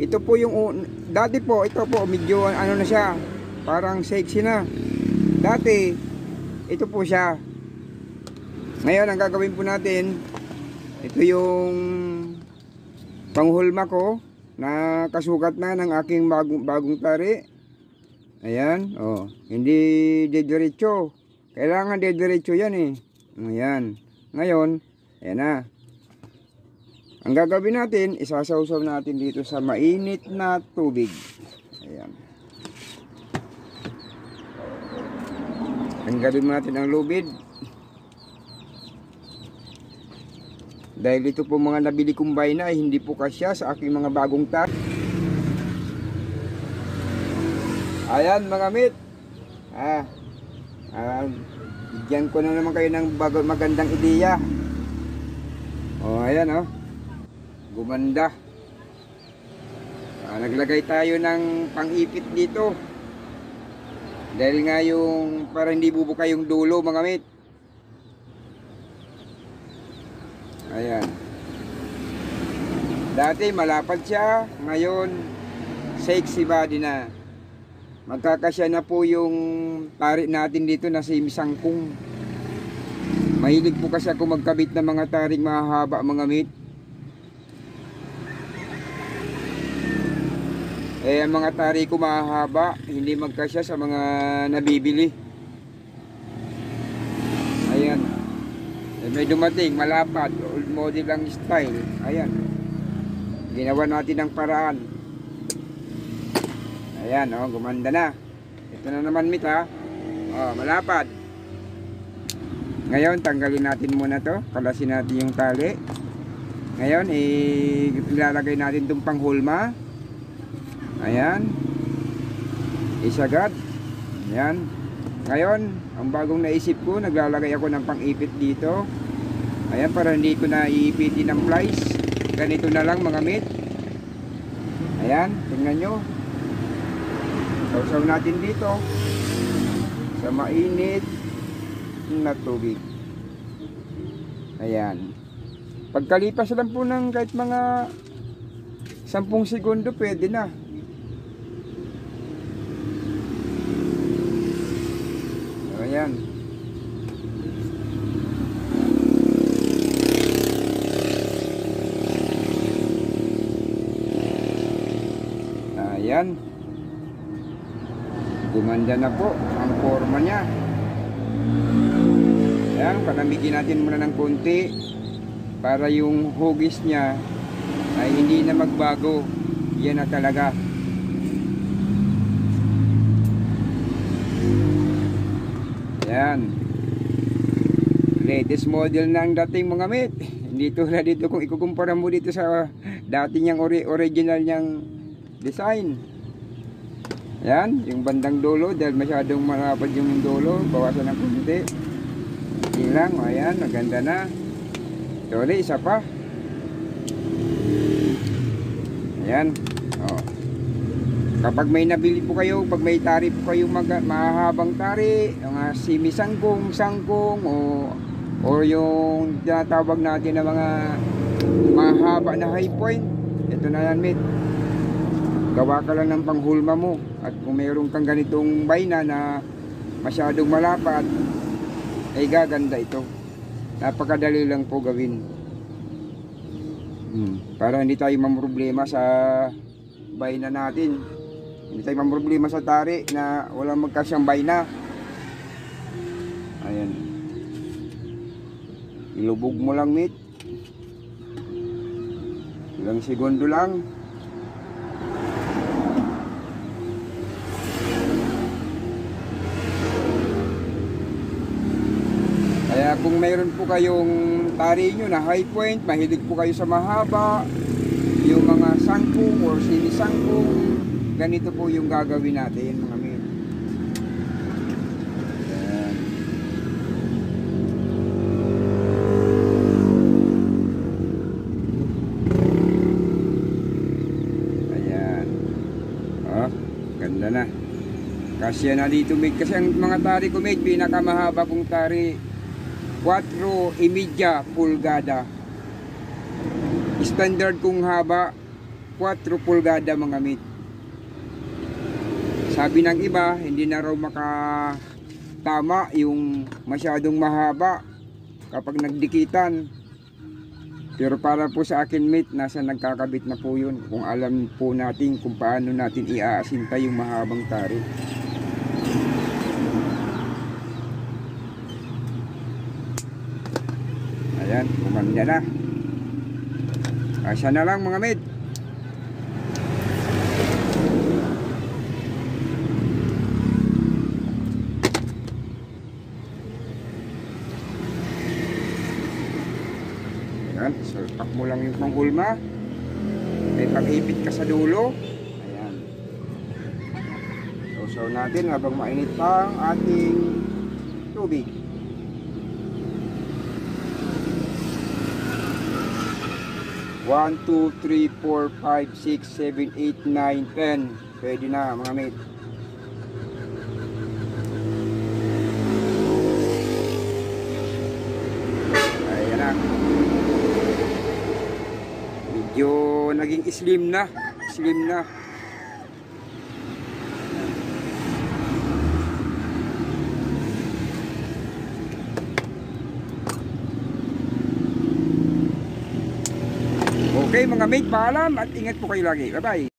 Ito po yung dati po, ito po medyo ano na siya, parang sexy na. Dati ito po siya. Ngayon ang gagawin po natin, ito yung panghulma ko na kasukat na ng aking bagong tari. Ayan, oh, hindi dediretso. Kailangan dediretso yan eh. Ayan. Ngayon, ayan na. Ang gagawin natin, isasawsaw natin dito sa mainit na tubig. Ayan. Tanggalin natin ang lubid. Dahil ito po mga nabili kong bayna ay hindi po kasya sa aking mga bagong tari. Ayan mga mit. Bigyan ko na naman kayo ng magandang ideya. Oh, ayan oh. Gumanda. Naglagay tayo ng pang-ipit dito. Dahil nga yung para hindi bubuka yung dulo mga mit. Ayan. Dati malapad siya, ngayon sexy body na. Magkakasya na po yung tari natin dito na simisangkong. Mahilig po kasi ako magkabit ng mga taring mahahaba mga mit. Ang mga tari ko mahahaba, hindi magkasya sa mga nabibili. Ayan. May dumating, malapad, old model ang style. Ayan. Ginawa natin ng paraan. Ayan, oh, gumanda na. Ito na naman mit ha. Oh, malapad. Ngayon, tanggalin natin muna to. Kalasin natin yung tali. Ngayon, ilalagay natin itong panghulma. Ayan. Isagad. Ayan. Ngayon, ang bagong naisip ko, naglalagay ako ng pang-ipit dito. Ayan, para hindi ko na iipitin ng plies. Ganito na lang mga mit. Ayan, tingnan nyo. Sausaw natin dito sa mainit na tubig. Ayan. Pagkalipas lang po ng kahit mga 10 segundo, pwede na. Ayan. Ayan. Gumanda na po ang forma niya. Ayan, palamigin natin muna ng konti para yung hugis niya ay hindi na magbago. Yan na talaga. Ayan. Latest model na ang dating mga mit. Hindi tulad dito kung ikukumpara mo dito sa dating niyang original niyang design. Yan, yung bandang dulo dahil masyadong malapad yung dulo, bawasan ng konti. Hindi lang, ayan, maganda na. Sorry, isa pa. Ayan. Oh. Kapag may nabili po kayo, pag may tari po kayo mahahabang tari, mga simisangkong, sangkong o yung tinatawag natin na mga mahaba na high point, ito na yan mit. Gawa ka lang ng panghulma mo. At kung mayroon kang ganitong bayna na masyadong malapad, ay gaganda ito. Napakadali lang po gawin. Para hindi tayo mamroblema sa bayna natin. Hindi tayo mamroblema sa tari na walang magkasyang bayna. Ayan. Ilubog mo lang mit. Ilang segundo lang. Kaya kung mayroon po kayong tari nyo na high point, mahilig po kayo sa mahaba, yung mga sangkong or sinisangkong, ganito po yung gagawin natin mga men. Ayan. Oh, ganda na. Kasya na dito mate. Kasi ang mga tari ko mate, pinakamahaba kong tari 4.5 pulgada. Standard kong haba 4 pulgada mga mate. Sabi ng iba, hindi na raw makatama yung masyadong mahaba kapag nagdikitan. Pero para po sa akin mate, nasa nagkakabit na po yun. Kung alam po natin kung paano natin iaasinta yung mahabang tari. Ayan, kumanda na. Asya na lang mga mate. Ayan, salpak mo lang yung panghulma. May pag-ipit ka sa dulo. Ayan. So natin habang mainit pa ang ating tubig. 1, 2, 3, 4, 5, 6, 7, 8, 9, 10. Pwede na mga mate. Ayan na. Medyo naging slim na. Slim na. Okay mga mate, paalam at ingat po kayo lagi. Bye bye.